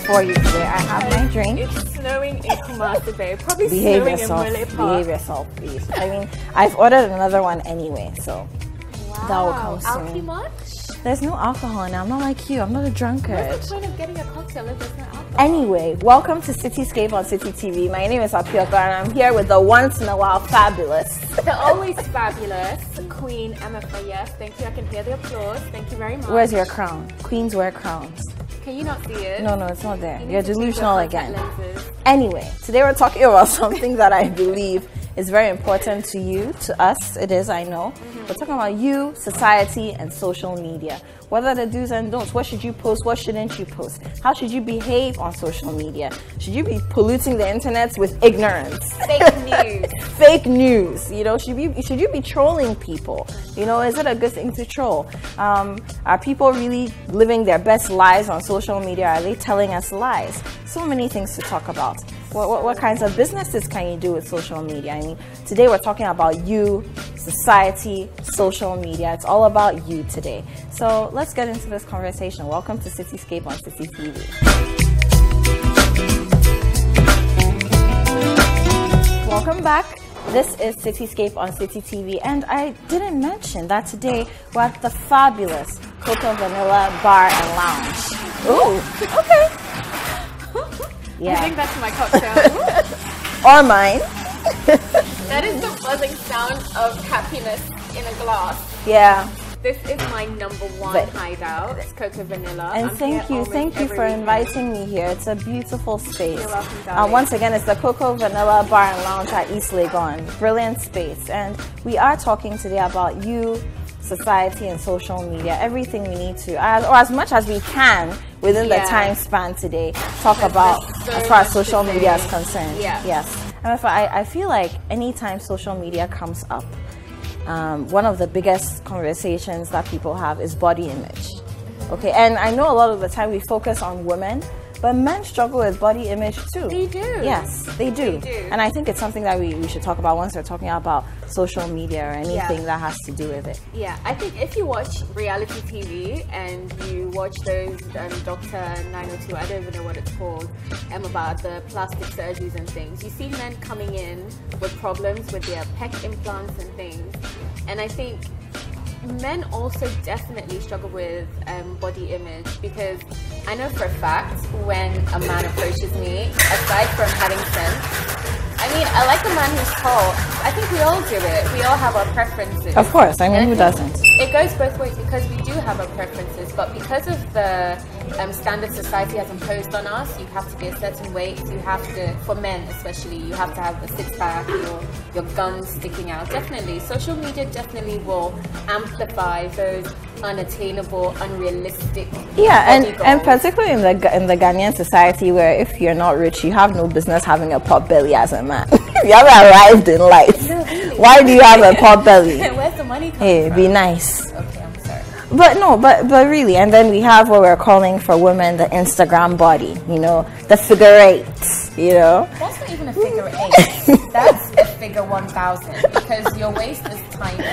For you today. I have my drink. It's snowing in Kumasi Bay. Probably behave snowing yourself, in Mule Park. Behave yourself, please. I mean, I've ordered another one anyway, so that will come soon. Much? There's no alcohol in it. I'm not like you. I'm not a drunkard. What's the point of getting a cocktail if there's no alcohol? Anyway, welcome to Citi Scape on Citi TV. My name is Apioka and I'm here with the once in a while fabulous, the always fabulous Queen Emma Fayez. Thank you. I can hear the applause. Thank you very much. Where's your crown? Queens wear crowns. Can you not see it? No, it's not there. You're delusional again. Lenses. Anyway, today we're talking about something that I believe is very important to you, to us. It is, I know. We're talking about you, society, and social media. What are the do's and don'ts? What should you post? What shouldn't you post? How should you behave on social media? Should you be polluting the internet with ignorance? Fake news. Fake news. You know, should you be trolling people? You know, is it a good thing to troll? Are people really living their best lives on social media? Are they telling us lies? So many things to talk about. What kinds of businesses can you do with social media? I mean, today we're talking about you, society, social media. It's all about you today. So let's get into this conversation. Welcome to Citi Scape on Citi TV. Welcome back. This is Citi Scape on Citi TV, and I didn't mention that today we're at the fabulous Cocoa Vanilla Bar and Lounge. Ooh, okay. Yeah. I think that's my cocktail. Or mine. That is the buzzing sound of happiness in a glass. Yeah. This is my #1 hideout. It's Cocoa Vanilla. And thank you for inviting me here. It's a beautiful space. You're welcome, darling. Once again, it's the Cocoa Vanilla Bar and Lounge at East Legon. Brilliant space. And we are talking today about you, society, and social media. Everything we need to, or as much as we can within the time span today, talk about as far as social media is concerned. Yeah. Yes. And I feel like anytime social media comes up, one of the biggest conversations that people have is body image. Okay, and I know a lot of the time we focus on women, but men struggle with body image too. They do. Yes, they do. And I think it's something that we should talk about once we're talking about social media or anything that has to do with it. Yeah, I think if you watch reality TV and you watch those Dr. 902, I don't even know what it's called, about the plastic surgeries and things, you see men coming in with problems with their pec implants and things. And I think men also definitely struggle with body image, because I know for a fact when a man approaches me, aside from having sense, I mean, I like a man who's tall. I think we all do it. We all have our preferences. Of course, I mean, who doesn't? It goes both ways, because we do have our preferences, but because of the standard society has imposed on us, you have to be a certain weight, you have to, for men especially, you have to have a six-pack, your guns sticking out. Definitely, social media definitely will amplify those unattainable, unrealistic and particularly in the Ghanaian society, where if you're not rich, you have no business having a pot belly as a man. You haven't arrived in life. No, really. Why do you have a pot belly? Where's the money coming from? Be nice. Okay, I'm sorry. But really, and then we have what we're calling for women the Instagram body, you know, the figure 8, you know. That's not even a figure 8. That's a figure 1000, because your waist is tiny,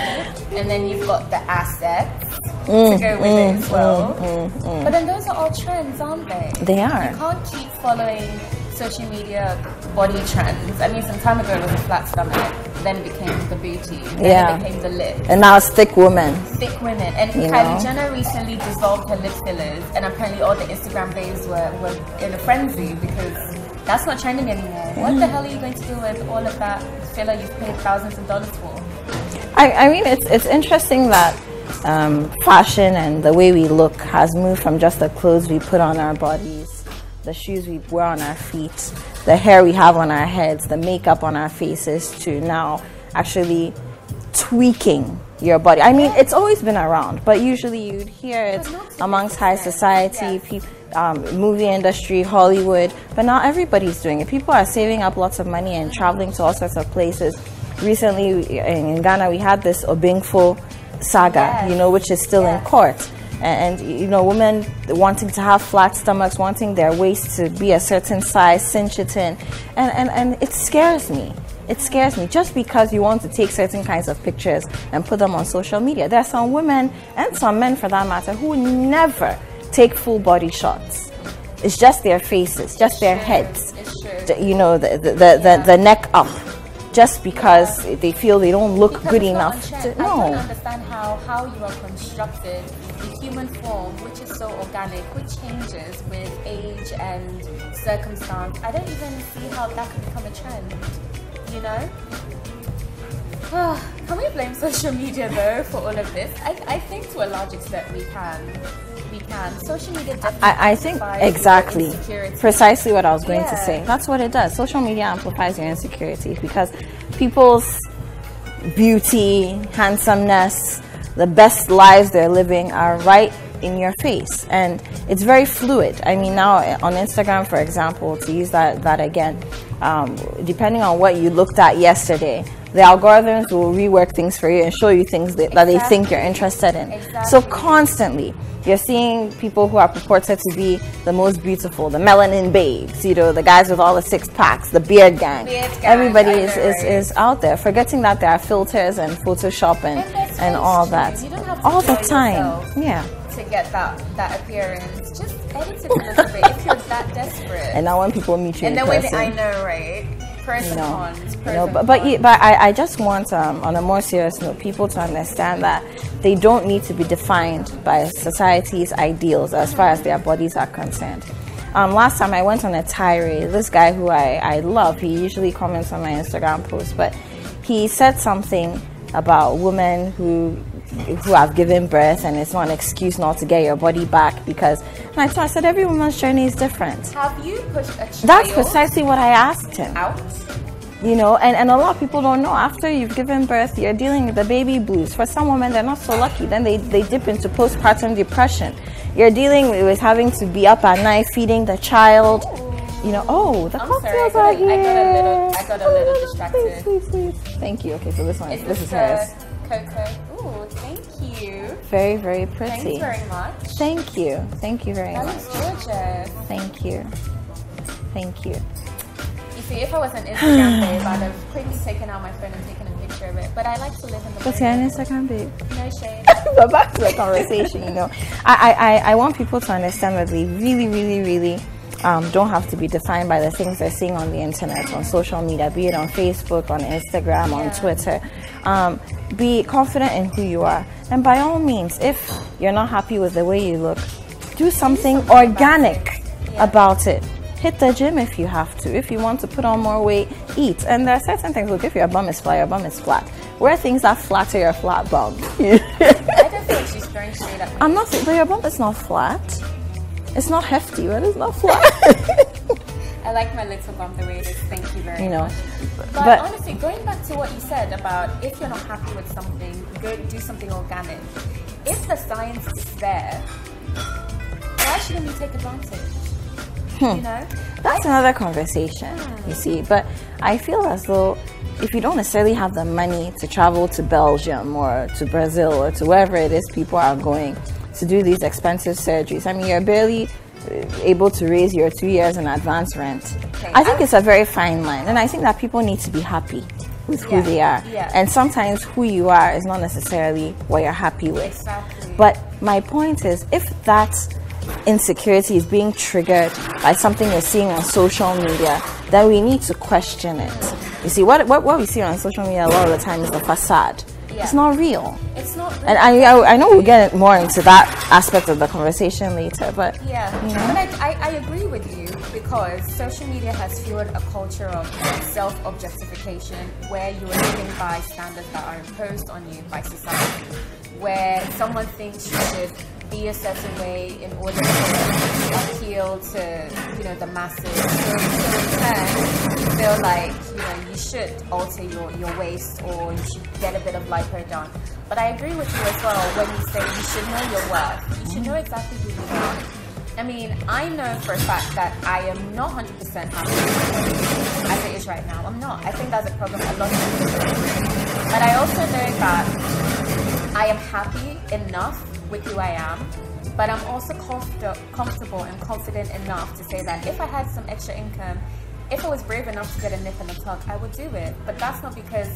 and then you've got the assets to go with it as well. But then those are all trends, aren't they? They are. You can't keep following social media body trends. I mean, some time ago it was a flat stomach, then it became the booty, then it became the lip. And now it's thick women. Thick women. And Kylie Jenner recently dissolved her lip fillers, and apparently all the Instagram babes were in a frenzy because that's not trending anymore. What the hell are you going to do with all of that filler you've paid thousands of dollars for? I mean, it's interesting that fashion and the way we look has moved from just the clothes we put on our bodies the shoes we wear on our feet, the hair we have on our heads, the makeup on our faces, to now actually tweaking your body. I mean, it's always been around, but usually you'd hear it amongst high society, people, movie industry, Hollywood, but now everybody's doing it. People are saving up lots of money and traveling to all sorts of places. Recently in Ghana, we had this Obingfo saga, which is still in court. And women wanting to have flat stomachs, wanting their waist to be a certain size, cinch it in. And it scares me. It scares me just because you want to take certain kinds of pictures and put them on social media. There are some women, and some men for that matter, who never take full body shots. It's just their faces, just their heads, the neck up, just because they feel they don't look good enough. I don't understand how you are constructed. The human form, which is so organic, which changes with age and circumstance. I don't even see how that could become a trend. Can we blame social media though for all of this? I think to a large extent we can. Social media definitely I think exactly precisely what I was going to say. That's what it does. Social media amplifies your insecurities because people's beauty, handsomeness, the best lives they're living are right in your face, and it's very fluid. I mean, now on Instagram, for example, to use that again, depending on what you looked at yesterday, the algorithms will rework things for you and show you things that they think you're interested in. So constantly you're seeing people who are purported to be the most beautiful, the melanin babes, the guys with all the six packs, the beard gang. Everybody is out there, forgetting that there are filters and Photoshop and all that. You don't have to all the time. To get that appearance, just edit it a little bit if you're that desperate. And now when people meet you in person, I know, right? Pros and cons. But I just want, on a more serious note, people to understand that they don't need to be defined by society's ideals as far as their bodies are concerned. Last time I went on a tirade. This guy who I love, he usually comments on my Instagram posts, but he said something about women who have given birth, and it's not an excuse not to get your body back because. And I said every woman's journey is different. Have you pushed a child? That's precisely what I asked him. Out? And a lot of people don't know. After you've given birth, you're dealing with the baby blues. For some women, they're not so lucky. Then they dip into postpartum depression. You're dealing with having to be up at night feeding the child. The cocktails are here. I got a little distracted. Please. Thank you. Okay, so this is hers. Cocoa. Ooh, thank you. Very, very pretty. Thanks very much. Thank you. Thank you very much. That looks gorgeous. Thank you. Thank you. You see, if I was an Instagram babe, I'd have quickly taken out my phone and taken a picture of it. But I like to live in the moment. What's your Instagram babe? No shade. But back to the conversation, I want people to understand that they really, really, really don't have to be defined by the things they're seeing on the internet, on social media, be it on Facebook, on Instagram, on Twitter. Be confident in who you are. And by all means, if you're not happy with the way you look, do something organic about it. Hit the gym if you have to. If you want to put on more weight, eat. And there are certain things, look, if your bum is flat, your bum is flat. Wear things that flatter your flat bum. I don't feel like she's throwing shade at me. I'm not, but your bum is not flat. It's not hefty, but it's not flat. I like my little bum the way it is. Thank you very much. But honestly, going back to what you said about if you're not happy with something, go do something organic. If the science is there, why shouldn't we take advantage? That's another conversation, you see. But I feel as though if you don't necessarily have the money to travel to Belgium or to Brazil or to wherever it is people are going to do these expensive surgeries, I mean, you're barely able to raise your 2 years in advance rent. Okay. I think it's a very fine line, and I think that people need to be happy with who they are. Yeah. And sometimes who you are is not necessarily what you're happy with. Exactly. But my point is, if that insecurity is being triggered by something you're seeing on social media, then we need to question it. You see, what we see on social media a lot of the time is the facade. Yeah. It's not real. It's not real. And I know we'll get more into that aspect of the conversation later, but But I agree with you, because social media has fueled a culture of self-objectification where you are living by standards that are imposed on you by society, where someone thinks you should be a certain way in order to appeal to, you know, the masses. So in turn, you feel like, you know, you should alter your waist, or you should get a bit of lipo done. But I agree with you as well when you say you should know your worth. You should know exactly who you are. I mean, I know for a fact that I am not 100% happy as it is right now. I'm not. I think that's a problem a lot of people do. But I also know that I am happy enough with who I am, but I'm also comfortable and confident enough to say that if I had some extra income, if I was brave enough to get a nip and a tuck, I would do it. But that's not because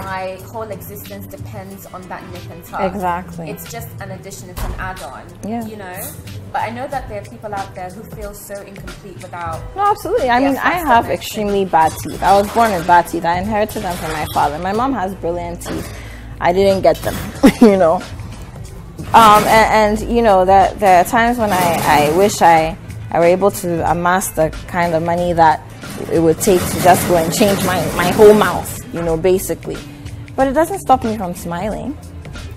my whole existence depends on that nip and tuck. Exactly. It's just an addition, it's an add-on, yeah. You know? But I know that there are people out there who feel so incomplete without... No, absolutely. I mean, I have extremely bad teeth. I was born with bad teeth. I inherited them from my father. My mom has brilliant teeth. I didn't get them, you know? And you know, there are times when I wish I were able to amass the kind of money that it would take to just go and change my whole mouth, you know, basically. But it doesn't stop me from smiling.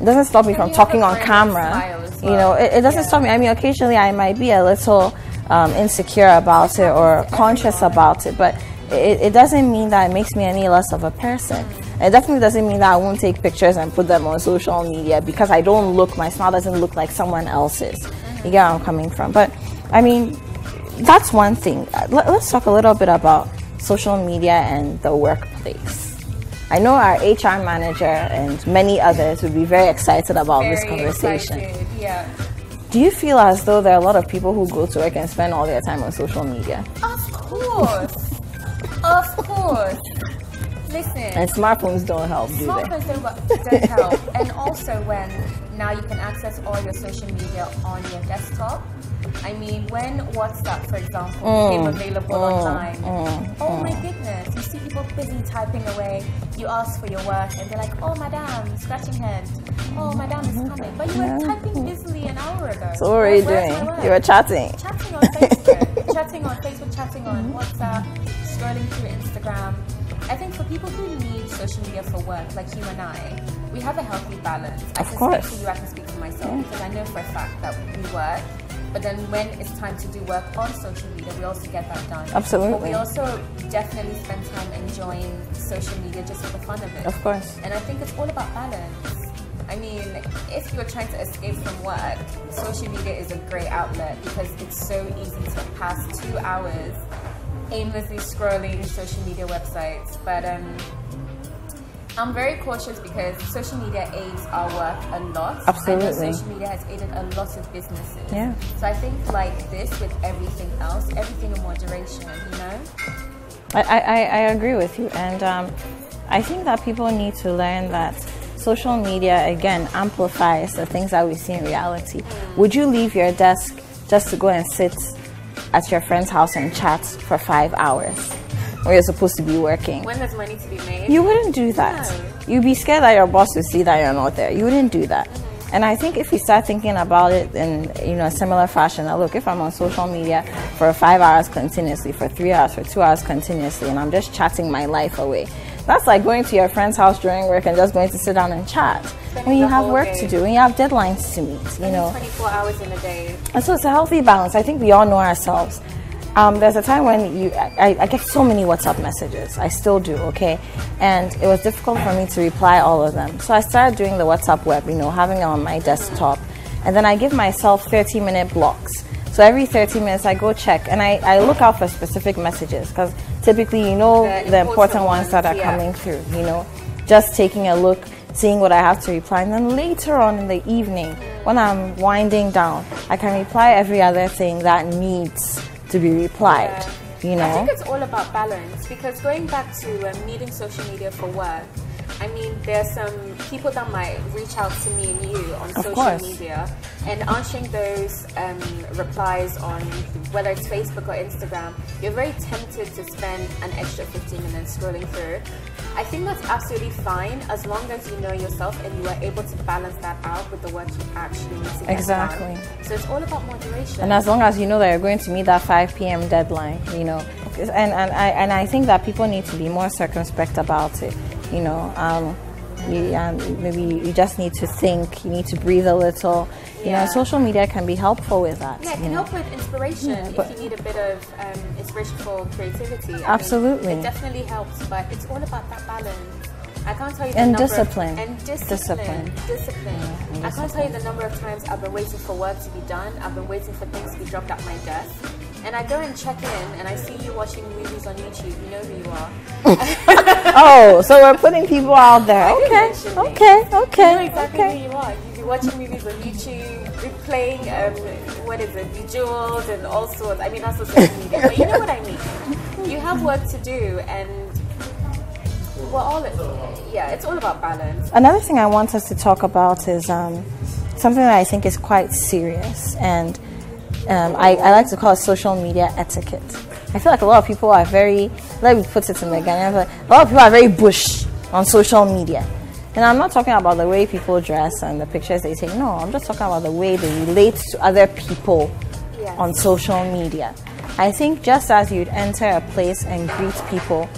It doesn't stop me from talking on camera. Well. You know, it doesn't stop me. I mean, occasionally I might be a little insecure about it or conscious about it, but it doesn't mean that it makes me any less of a person. It definitely doesn't mean that I won't take pictures and put them on social media because I don't look, my smile doesn't look like someone else's. You get where I'm coming from. But, I mean, that's one thing. Let's talk a little bit about social media and the workplace. I know our HR manager and many others would be very excited about this conversation. Excited, yeah. Do you feel as though there are a lot of people who go to work and spend all their time on social media? Of course. Of course. Listen. And smartphones don't help, do they? Smartphones don't help. And also when now you can access all your social media on your desktop. I mean, when WhatsApp, for example, became available online, oh my goodness, you see people busy typing away. You ask for your work and they're like, oh, madam, scratching head. Oh, madam is coming. But you were typing busily an hour ago. So what were you doing? You were chatting. Chatting on Facebook. Chatting on Facebook, chatting on WhatsApp, scrolling through Instagram. I think for people who need social media for work, like you and I, we have a healthy balance. I can speak for you, I can speak for myself, because I know for a fact that we work. But then when it's time to do work on social media, we also get that done. Absolutely. But we also definitely spend time enjoying social media just for the fun of it. Of course. And I think it's all about balance. I mean, if you're trying to escape from work, social media is a great outlet because it's so easy to pass 2 hours aimlessly scrolling social media websites. But I'm very cautious because social media aids our work a lot. Absolutely. I know social media has aided a lot of businesses. Yeah. So I think like this with everything else, everything in moderation, you know? I agree with you. And I think that people need to learn that social media, again, amplifies the things that we see in reality. Would you leave your desk just to go and sit at your friend's house and chat for 5 hours when you're supposed to be working? When there's money to be made? You wouldn't do that. No. You'd be scared that your boss would see that you're not there. You wouldn't do that. And I think if we start thinking about it in a similar fashion, that look, if I'm on social media for 5 hours continuously, for 3 hours, for 2 hours continuously, and I'm just chatting my life away, that's like going to your friend's house during work and just going to sit down and chat. When you have work to do, when you have deadlines to meet, you know. 24 hours in a day. And so it's a healthy balance. I think we all know ourselves. There's a time when I get so many WhatsApp messages. I still do, okay? And it was difficult for me to reply all of them. So I started doing the WhatsApp web, having it on my desktop. And then I give myself 30-minute blocks. So every 30 minutes I go check and I look out for specific messages because typically, the important ones that are coming through, just taking a look, seeing what I have to reply. And then later on in the evening, when I'm winding down, I can reply every other thing that needs to be replied, I think it's all about balance because going back to needing social media for work, I mean, there's some people that might reach out to me and you on social media and answering those replies on whether it's Facebook or Instagram, you're very tempted to spend an extra 15 minutes scrolling through. I think that's absolutely fine as long as you know yourself and you are able to balance that out with the work you actually need to get done. So it's all about moderation. And as long as you know that you're going to meet that 5 p.m. deadline, And I think that people need to be more circumspect about it. Maybe you just need to think, you need to breathe a little. You know, social media can be helpful with that. Yeah, it can help with inspiration if you need a bit of inspiration for creativity. Absolutely. I mean, it definitely helps, but it's all about that balance. I can't tell you the and number discipline. Discipline. Yeah, I can't tell you the number of times I've been waiting for work to be done. I've been waiting for things to be dropped at my desk. And I go and check in and I see you watching movies on YouTube. You know who you are. Oh, so we're putting people out there. Okay. You know exactly Okay. who you are. You be watching movies on YouTube, be playing, what is it, Bejeweled and all sorts. I mean, that's the social media. But you know what I mean. You have work to do and it's all about balance. Another thing I want us to talk about is something that I think is quite serious, and I like to call it social media etiquette. I feel like a lot of people are very, let me put it in the Ghanaian, but a lot of people are very bush on social media. And I'm not talking about the way people dress and the pictures they take. No, I'm just talking about the way they relate to other people on social media. I think just as you'd enter a place and greet people,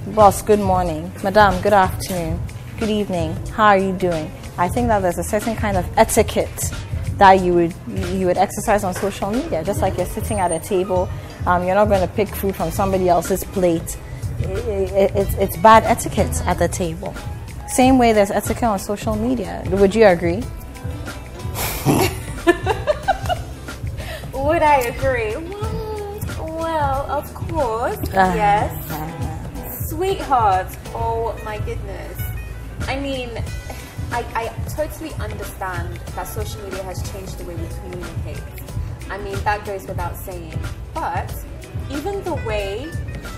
boss, good morning, madam, good afternoon, good evening, how are you doing? I think that there's a certain kind of etiquette that you would exercise on social media. Just like you're sitting at a table, you're not going to pick food from somebody else's plate. It's bad etiquette at the table. Same way there's etiquette on social media. Would you agree? Would I agree? Well, of course, yes. Sweetheart, oh my goodness. I mean, I totally understand that social media has changed the way we communicate. I mean, that goes without saying. But even the way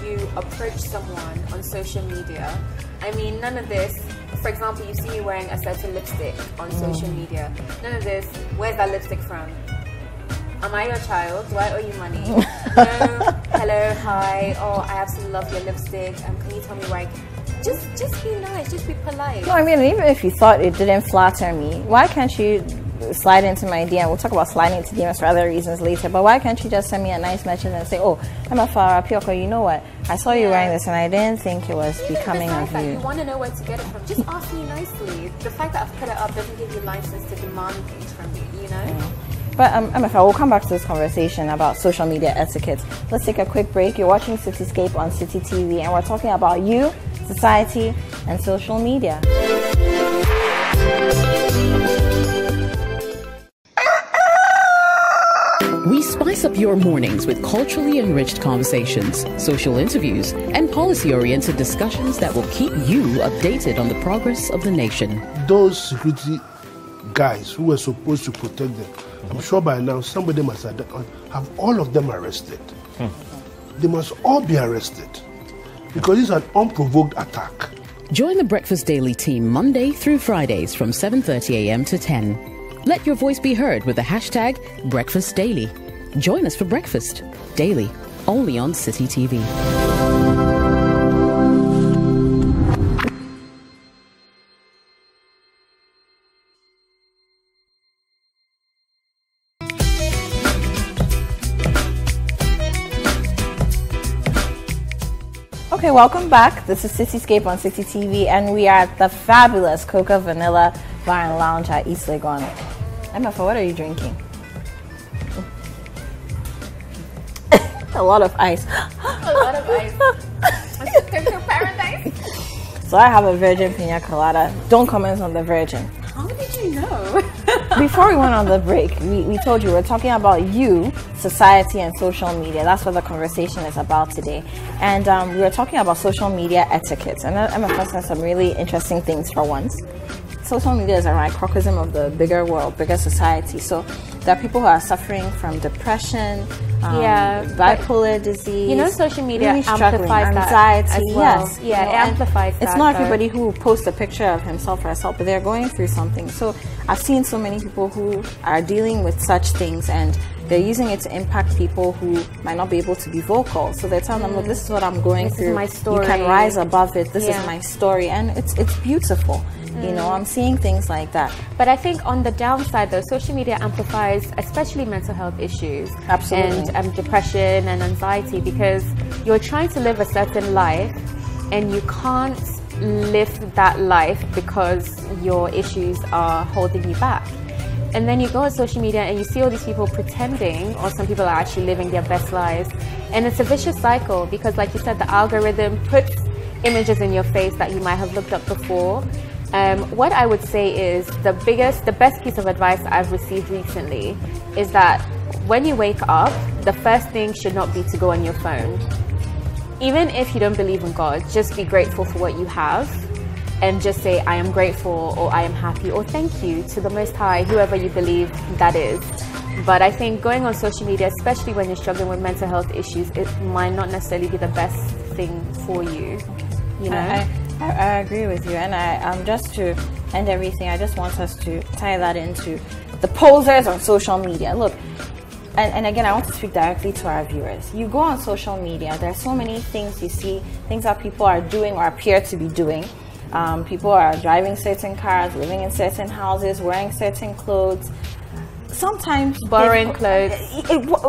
you approach someone on social media, I mean, none of this, for example, you see me wearing a certain lipstick on social media. None of this, where's that lipstick from? Am I your child? Do I owe you money? No. Hello, hi. Oh, I absolutely love your lipstick. Can you tell me where I can? Just be nice. Just be polite. No, I mean, even if you thought it didn't flatter me, why can't you slide into my DM? We'll talk about sliding into DMs for other reasons later. But why can't you just send me a nice message and say, "Oh, I'm a Farah Pioko. You know what? I saw you wearing this, and I didn't think it was becoming of you." You want to know where to get it from? Just ask me nicely. The fact that I've put it up doesn't give you license to demand things from me. You know. Yeah. But MFA, we'll come back to this conversation about social media etiquette. Let's take a quick break. You're watching Citi Scape on Citi TV, and we're talking about you, society, and social media. We spice up your mornings with culturally enriched conversations, social interviews, and policy-oriented discussions that will keep you updated on the progress of the nation. Those security guys who were supposed to protect them, I'm sure by now somebody must have all of them arrested. They must all be arrested because it's an unprovoked attack. Join the Breakfast Daily team Monday through Fridays from 7:30 a.m. to 10. Let your voice be heard with the hashtag Breakfast Daily. Join us for breakfast daily, only on Citi TV. Okay, welcome back. This is Citi Scape on Citi TV, and we are at the fabulous Coca Vanilla Bar and Lounge at East Legon. MFA, what are you drinking? A lot of ice. A lot of ice. Cocoa paradise. So I have a virgin pina colada. Don't comment on the virgin. How did you know? Before we went on the break, we told you we're talking about you, society, and social media. That's what the conversation is about today. And we were talking about social media etiquette. And MFA said some really interesting things for once. Social media is a microcosm of the bigger world, bigger society. So there are people who are suffering from depression, bipolar disease. You know, social media really amplifies anxiety, that as well. Yes, Yeah, it amplifies that. It's not everybody who posts a picture of himself or herself, but they're going through something. So I've seen so many people who are dealing with such things, and they're using it to impact people who might not be able to be vocal. So they're telling them, look, this is what I'm going through. This is my story. You can rise above it. This is my story. And it's beautiful. You know, I'm seeing things like that. But I think on the downside, though, social media amplifies especially mental health issues. Absolutely. And depression and anxiety, because you're trying to live a certain life and you can't live that life because your issues are holding you back. And then you go on social media and you see all these people pretending, or some people are actually living their best lives. And it's a vicious cycle because, like you said, the algorithm puts images in your face that you might have looked up before. What I would say is the best piece of advice I've received recently is that when you wake up, the first thing should not be to go on your phone. Even if you don't believe in God, just be grateful for what you have. And just say, I am grateful, or I am happy, or thank you to the Most High, whoever you believe that is. But I think going on social media, especially when you're struggling with mental health issues, it might not necessarily be the best thing for you. You know? I agree with you. And just to end everything, I just want us to tie that into the posers on social media. Look, and again, I want to speak directly to our viewers. You go on social media, there are so many things you see, things that people are doing or appear to be doing. People are driving certain cars, living in certain houses, wearing certain clothes. Sometimes borrowing clothes.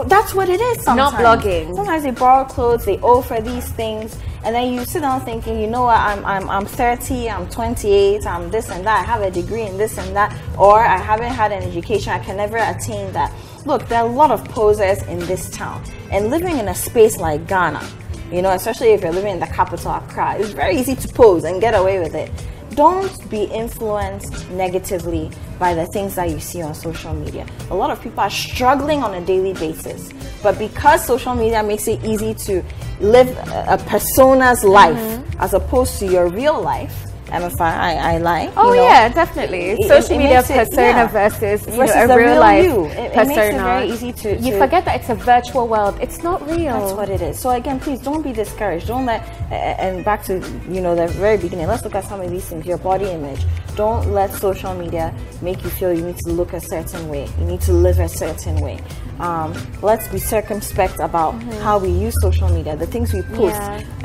That's what it is. Sometimes. Not blogging. Sometimes they borrow clothes, they owe for these things, and then you sit down thinking, you know what? I'm 30, I'm 28, I'm this and that. I have a degree in this and that, or I haven't had an education. I can never attain that. Look, there are a lot of posers in this town, and living in a space like Ghana. You know, especially if you're living in the capital, Accra, it's very easy to pose and get away with it. Don't be influenced negatively by the things that you see on social media. A lot of people are struggling on a daily basis, but because social media makes it easy to live a persona's life as opposed to your real life, and if I lie. Oh, you know, yeah, definitely. Social media persona versus a real life persona. It makes it very easy to... You forget that it's a virtual world. It's not real. That's what it is. So again, please don't be discouraged. Don't let... And back to, the very beginning, let's look at some of these things. Your body image. Don't let social media make you feel you need to look a certain way. You need to live a certain way. Let's be circumspect about how we use social media, the things we post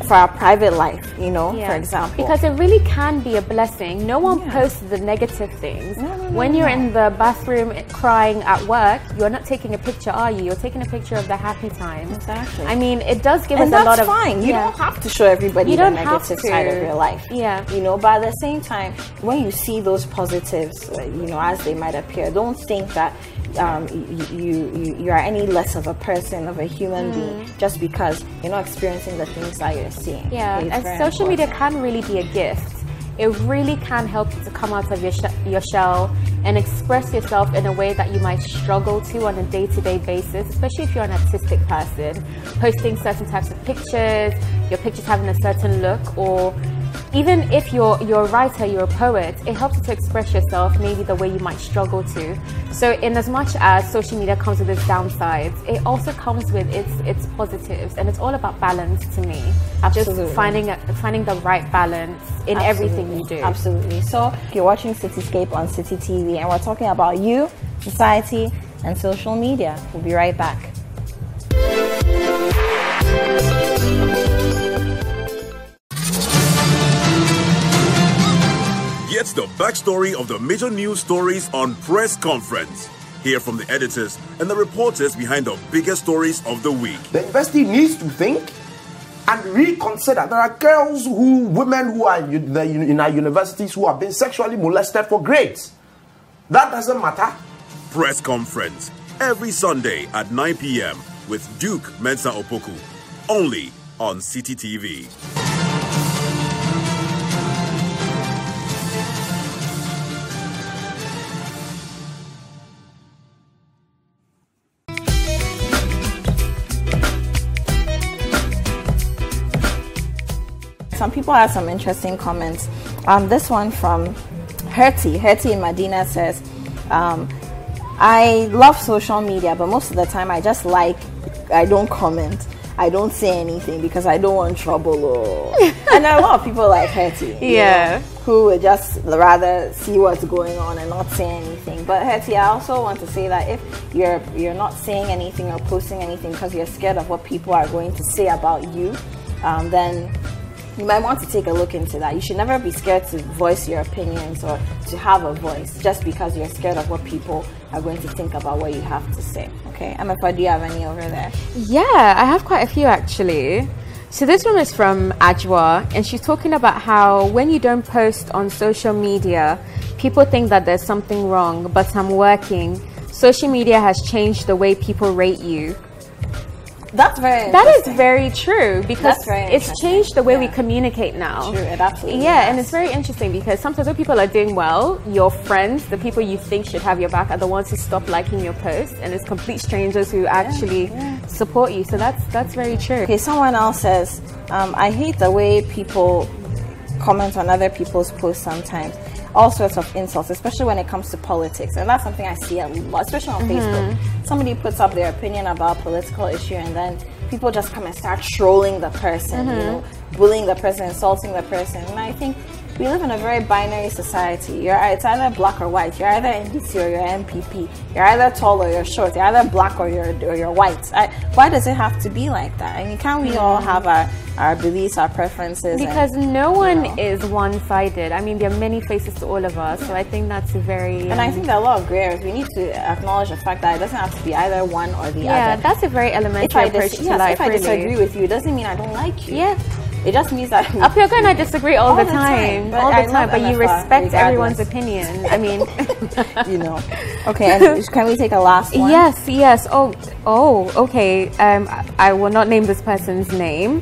for our private life, for example. Because it really can be a blessing. No one posts the negative things. When you're in the bathroom crying at work, you're not taking a picture, are you? You're taking a picture of the happy times. Exactly. I mean, it does give us a lot of... fine. You don't have to show everybody the negative side of your life. Yeah. But at the same time, when you see those positives, as they might appear, don't think that you are any less of a person, of a human being, just because you're not experiencing the things that you're seeing. Yeah, and social media can really be a gift. It really can help you to come out of your shell and express yourself in a way that you might struggle to on a day-to-day basis, especially if you're an artistic person, posting certain types of pictures, your pictures having a certain look, or even if you're a writer, you're a poet, it helps you to express yourself maybe the way you might struggle to. So in as much as social media comes with its downsides, it also comes with its positives, and it's all about balance to me. Absolutely. Just finding the right balance in everything you do. Absolutely. So you're watching Citi Scape on Citi TV, and we're talking about you, society, and social media. We'll be right back. Get the backstory of the major news stories on Press Conference. Hear from the editors and the reporters behind the biggest stories of the week. The university needs to think and reconsider. There are women who are in our universities who have been sexually molested for grades. That doesn't matter. Press Conference, every Sunday at 9 p.m. with Duke Mensa Opoku. Only on Citi TV. Some people have some interesting comments. This one from Herty in Medina says, I love social media, but most of the time I don't comment. I don't say anything because I don't want trouble. And there are a lot of people like Herty, who would just rather see what's going on and not say anything. But Herty, I also want to say that if you're not saying anything or posting anything because you're scared of what people are going to say about you, then you might want to take a look into that. You should never be scared to voice your opinions or to have a voice just because you're scared of what people are going to think about what you have to say. Okay, Amefa, do you have any over there? Yeah, I have quite a few actually. So this one is from Ajwa, and she's talking about how when you don't post on social media, people think that there's something wrong, but I'm working. Social media has changed the way people rate you. That is very true, because it's changed the way we communicate now. True, it absolutely Yeah, and it's very interesting because sometimes when people are doing well, your friends, the people you think should have your back, are the ones who stop liking your posts, and it's complete strangers who actually support you. So that's very true. Okay, someone else says, I hate the way people comment on other people's posts sometimes. All sorts of insults, especially when it comes to politics. And that's something I see a lot, especially on Facebook. Somebody puts up their opinion about a political issue, and then people just come and start trolling the person, you know, bullying the person, insulting the person. And I think we live in a very binary society. It's either black or white. You're either NDC or you're MPP. You're either tall or you're short. You're either black or you're white. Why does it have to be like that? I mean, can't we all have our beliefs, our preferences? Because no one is one-sided. I mean, there are many faces to all of us. So I think that's very... And I think there are a lot of gray areas. We need to acknowledge the fact that it doesn't have to be either one or the other. Yeah, that's a very elementary approach to life, if I disagree with you, it doesn't mean I don't like you. Yeah. It just means that Apioka and I disagree all the time. But you respect regardless. everyone's opinion. I mean, you know. Okay, and can we take a last one? Yes. Oh, okay. I will not name this person's name.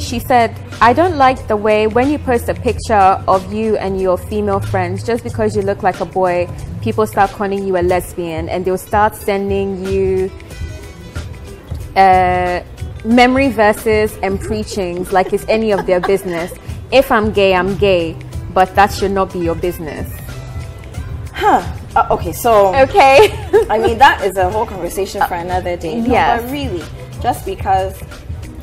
She said, I don't like the way when you post a picture of you and your female friends, just because you look like a boy, people start calling you a lesbian, and they'll start sending you memory verses and preachings like it's any of their business. If I'm gay, but that should not be your business. Okay, so... Okay. I mean, that is a whole conversation for another day. No, yes. But really, just because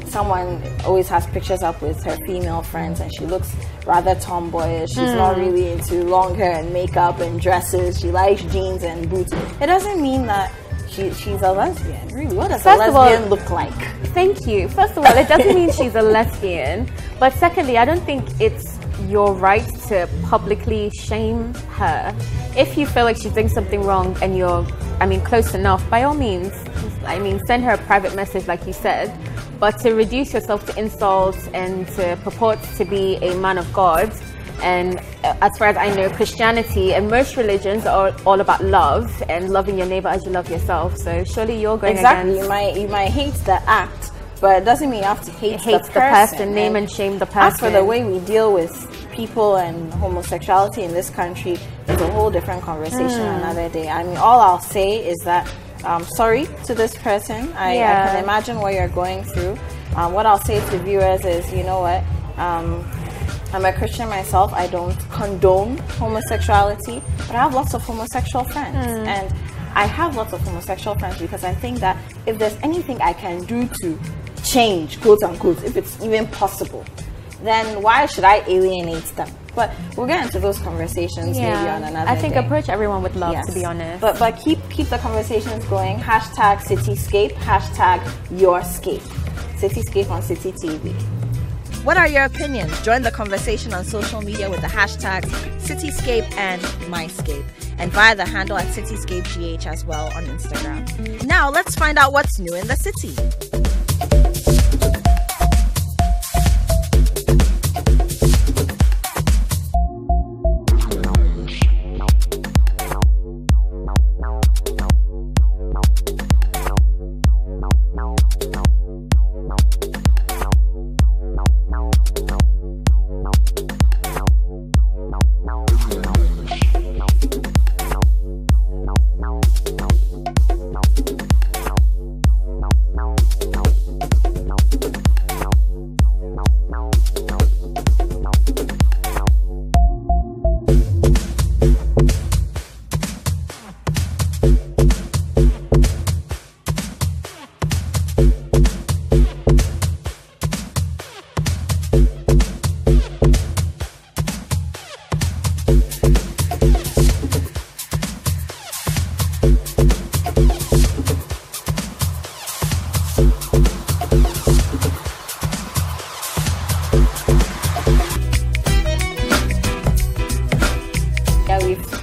someone always has pictures up with her female friends and she looks rather tomboyish, she's not really into long hair and makeup and dresses, she likes jeans and boots, it doesn't mean that she's a lesbian. Really, what does a lesbian look like? Thank you. First of all, it doesn't mean she's a lesbian. But secondly, I don't think it's your right to publicly shame her. If you feel like she's doing something wrong and you're, close enough, by all means, send her a private message like you said. But to reduce yourself to insults and to purport to be a man of God, and as far as I know, Christianity and most religions are all about love and loving your neighbor as you love yourself. So surely you're going exactly. against... You might hate the act, but it doesn't mean you have to hate the person. Name and shame the person. As for the way we deal with people and homosexuality in this country, it's a whole different conversation another day. I mean, all I'll say is that sorry to this person. I can imagine what you're going through. What I'll say to viewers is, you know what? I'm a Christian myself. I don't condone homosexuality, but I have lots of homosexual friends. And I have lots of homosexual friends because I think that if there's anything I can do to change, quote unquote, if it's even possible, then why should I alienate them? But we'll get into those conversations maybe on another day. I think approach everyone with love, to be honest. But keep the conversations going. Hashtag Citi Scape, hashtag YourScape. Citi Scape on Citi TV. What are your opinions? Join the conversation on social media with the hashtags Citi Scape and MyScape, and via the handle at Citi Scape GH as well on Instagram. Now let's find out what's new in the city.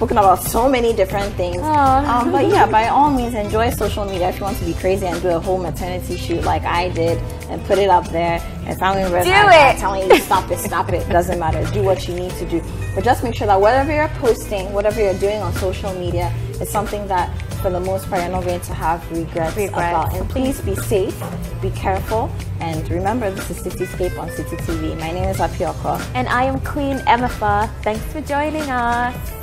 spoken about so many different things. But yeah, by all means, enjoy social media if you want to be crazy and do a whole maternity shoot like I did and put it up there. And family members are telling you stop it. Doesn't matter. Do what you need to do. But just make sure that whatever you're posting, whatever you're doing on social media, is something that for the most part you're not going to have regrets about. And please be safe, be careful, and remember this is Citi Scape on Citi TV. My name is Apioko. And I am Queen Emma. Thanks for joining us.